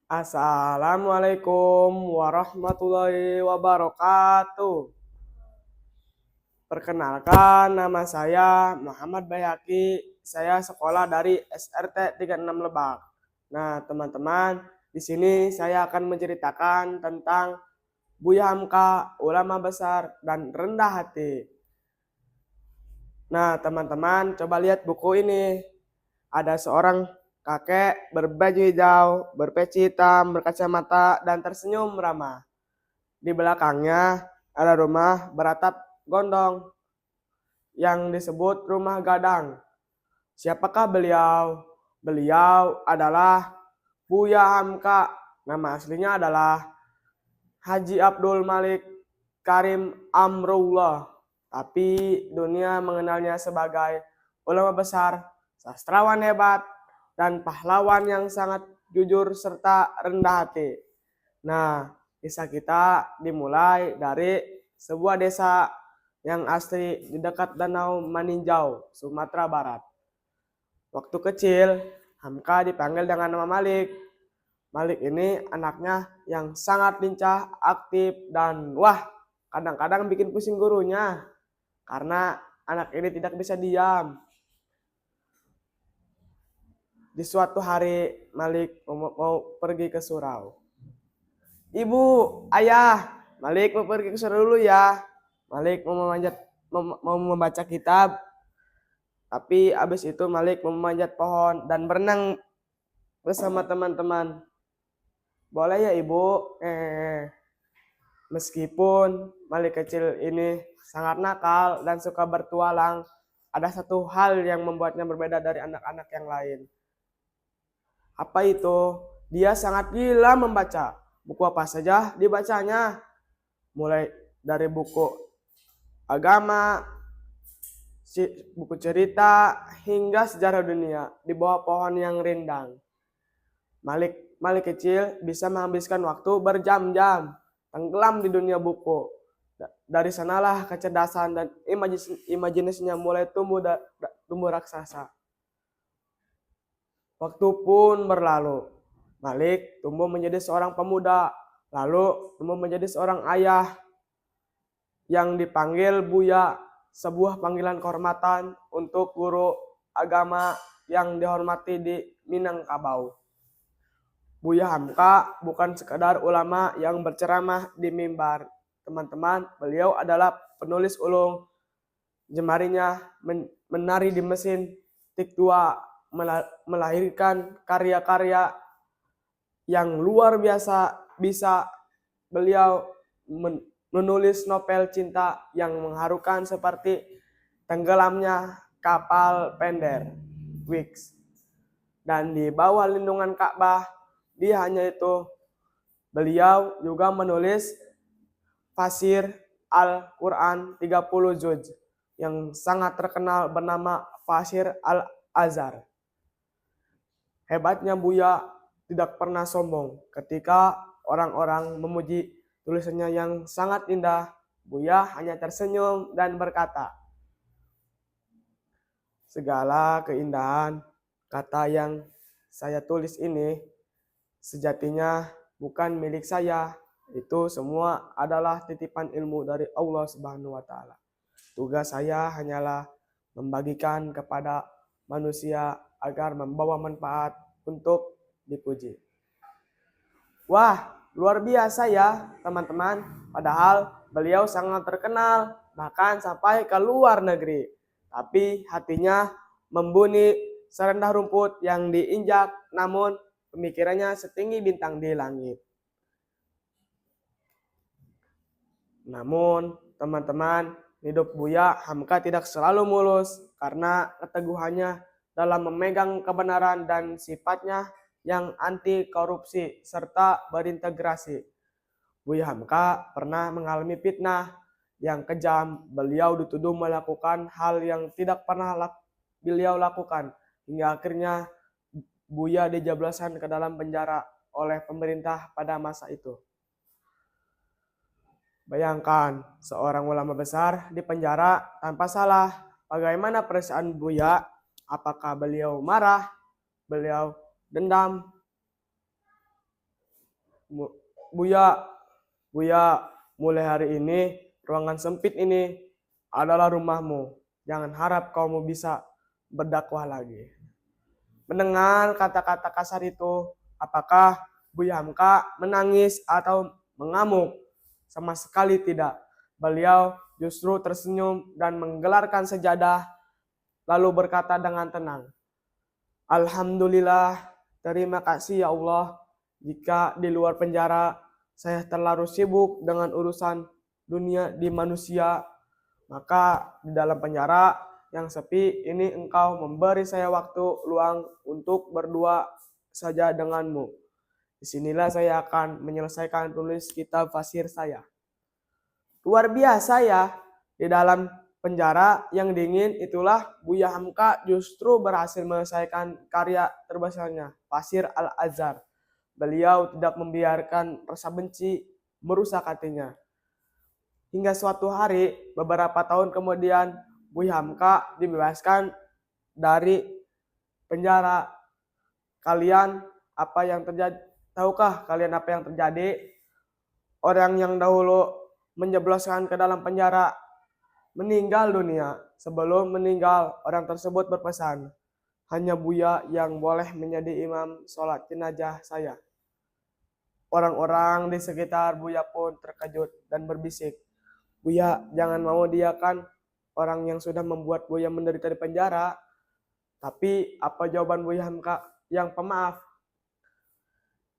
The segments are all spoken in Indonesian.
Assalamualaikum warahmatullahi wabarakatuh. Perkenalkan, nama saya Muhammad Bayaki. Saya sekolah dari SRT 36 Lebak. Nah, teman-teman, di sini saya akan menceritakan tentang Buya Hamka, ulama besar dan rendah hati. Nah, teman-teman, coba lihat buku ini. Ada seorang kakek berbaju hijau, berpeci hitam, berkacamata, dan tersenyum ramah. Di belakangnya ada rumah beratap gondong yang disebut rumah gadang. Siapakah beliau? Beliau adalah Buya Hamka. Nama aslinya adalah Haji Abdul Malik Karim Amrullah. Tapi dunia mengenalnya sebagai ulama besar, sastrawan hebat, dan pahlawan yang sangat jujur serta rendah hati. Nah, kisah kita dimulai dari sebuah desa yang asli di dekat Danau Maninjau, Sumatera Barat. Waktu kecil, Hamka dipanggil dengan nama Malik. Malik ini anaknya yang sangat lincah, aktif, dan kadang-kadang bikin pusing gurunya karena anak ini tidak bisa diam. Di suatu hari, Malik mau pergi ke surau. Ibu, ayah, Malik mau pergi ke surau dulu ya. Malik mau membaca kitab, tapi abis itu Malik mau memanjat pohon dan berenang bersama teman-teman. Boleh ya ibu? Meskipun Malik kecil ini sangat nakal dan suka bertualang, ada satu hal yang membuatnya berbeda dari anak-anak yang lain. Apa itu? Dia sangat gila membaca. Buku apa saja dibacanya, mulai dari buku agama, buku cerita, hingga sejarah dunia di bawah pohon yang rindang. Malik kecil bisa menghabiskan waktu berjam-jam tenggelam di dunia buku. Dari sanalah kecerdasan dan imajinasinya mulai tumbuh raksasa. Waktu pun berlalu. Malik tumbuh menjadi seorang pemuda, lalu tumbuh menjadi seorang ayah yang dipanggil Buya, sebuah panggilan kehormatan untuk guru agama yang dihormati di Minangkabau. Buya Hamka bukan sekadar ulama yang berceramah di mimbar. Teman-teman, beliau adalah penulis ulung. Jemarinya menari di mesin tik tua, melahirkan karya-karya yang luar biasa. Bisa beliau menulis novel cinta yang mengharukan seperti Tenggelamnya Kapal Pender, Wix. Dan di bawah lindungan Ka'bah, beliau juga menulis Fasir Al-Quran 30 juz yang sangat terkenal bernama Fasir Al-Azhar. Hebatnya Buya tidak pernah sombong. Ketika orang-orang memuji tulisannya yang sangat indah, Buya hanya tersenyum dan berkata, segala keindahan kata yang saya tulis ini sejatinya bukan milik saya. Itu semua adalah titipan ilmu dari Allah Subhanahu wa taala. Tugas saya hanyalah membagikan kepada manusia agar membawa manfaat untuk dipuji. Wah, luar biasa ya, teman-teman. Padahal beliau sangat terkenal, bahkan sampai ke luar negeri. Tapi hatinya membuni serendah rumput yang diinjak, namun pemikirannya setinggi bintang di langit. Namun, teman-teman, hidup Buya Hamka tidak selalu mulus karena keteguhannya dalam memegang kebenaran dan sifatnya yang anti korupsi serta berintegrasi. Buya Hamka pernah mengalami fitnah yang kejam. Beliau dituduh melakukan hal yang tidak pernah beliau lakukan, hingga akhirnya Buya dijebloskan ke dalam penjara oleh pemerintah pada masa itu. Bayangkan seorang ulama besar di penjara tanpa salah. Bagaimana perasaan Buya? Apakah beliau marah? Beliau dendam? Buya, Buya, mulai hari ini ruangan sempit ini adalah rumahmu. Jangan harap kamu bisa berdakwah lagi. Mendengar kata-kata kasar itu, apakah Buya Hamka menangis atau mengamuk? Sama sekali tidak. Beliau justru tersenyum dan menggelarkan sejadah, lalu berkata dengan tenang, Alhamdulillah, terima kasih ya Allah, jika di luar penjara saya terlalu sibuk dengan urusan dunia di manusia, maka di dalam penjara yang sepi ini engkau memberi saya waktu luang untuk berdua saja denganmu. Disinilah saya akan menyelesaikan tulis kitab fasir saya. Luar biasa ya, di dalam penjara yang dingin itulah Buya Hamka justru berhasil menyelesaikan karya terbesarnya, Fasir Al-Azhar. Beliau tidak membiarkan rasa benci merusak hatinya. Hingga suatu hari, beberapa tahun kemudian, Buya Hamka dibebaskan dari penjara. Kalian apa yang terjadi? Tahukah kalian apa yang terjadi? Orang yang dahulu menjebloskan ke dalam penjara meninggal dunia. Sebelum meninggal, orang tersebut berpesan, hanya Buya yang boleh menjadi imam sholat jenazah saya. Orang-orang di sekitar Buya pun terkejut dan berbisik, Buya, jangan mau dia kan orang yang sudah membuat Buya menderita di penjara. Tapi apa jawaban Buya Hamka yang pemaaf?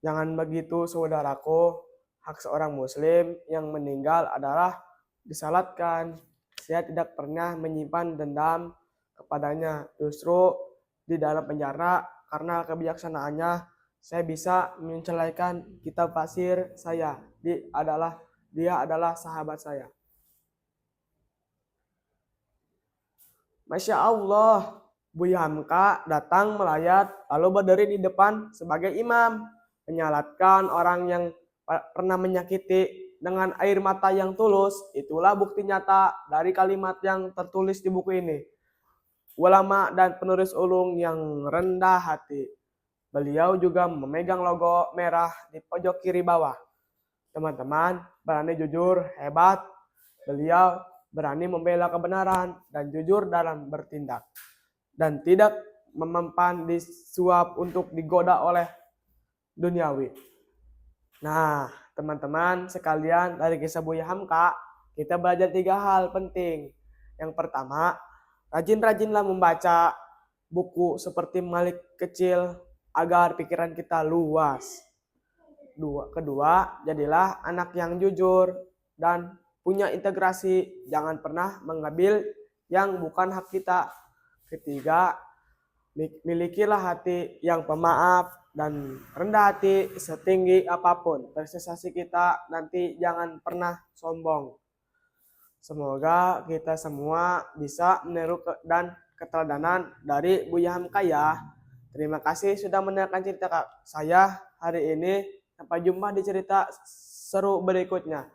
Jangan begitu saudaraku, hak seorang muslim yang meninggal adalah disalatkan. Saya tidak pernah menyimpan dendam kepadanya. Justru di dalam penjara karena kebijaksanaannya saya bisa mencelaikan kitab fasir saya. Dia adalah sahabat saya. Masya Allah, Buya Hamka datang melayat lalu berdiri di depan sebagai imam, menyalatkan orang yang pernah menyakiti dengan air mata yang tulus. Itulah bukti nyata dari kalimat yang tertulis di buku ini. Ulama dan penulis ulung yang rendah hati. Beliau juga memegang logo merah di pojok kiri bawah. Teman-teman, berani jujur, hebat. Beliau berani membela kebenaran dan jujur dalam bertindak. Dan tidak memempan disuap untuk digoda oleh duniawi. Nah, teman-teman sekalian, dari kisah Buya Hamka, kita belajar 3 hal penting. Yang pertama, rajin-rajinlah membaca buku seperti Malik Kecil agar pikiran kita luas. Kedua, jadilah anak yang jujur dan punya integrasi. Jangan pernah mengambil yang bukan hak kita. Ketiga, milikilah hati yang pemaaf dan rendah hati setinggi apapun prestasi kita, nanti jangan pernah sombong. Semoga kita semua bisa meniru dan keteladanan dari Buya Hamka ya. Terima kasih sudah mendengarkan cerita saya hari ini. Sampai jumpa di cerita seru berikutnya.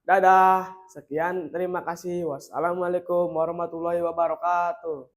Dadah. Sekian, terima kasih. Wassalamualaikum warahmatullahi wabarakatuh.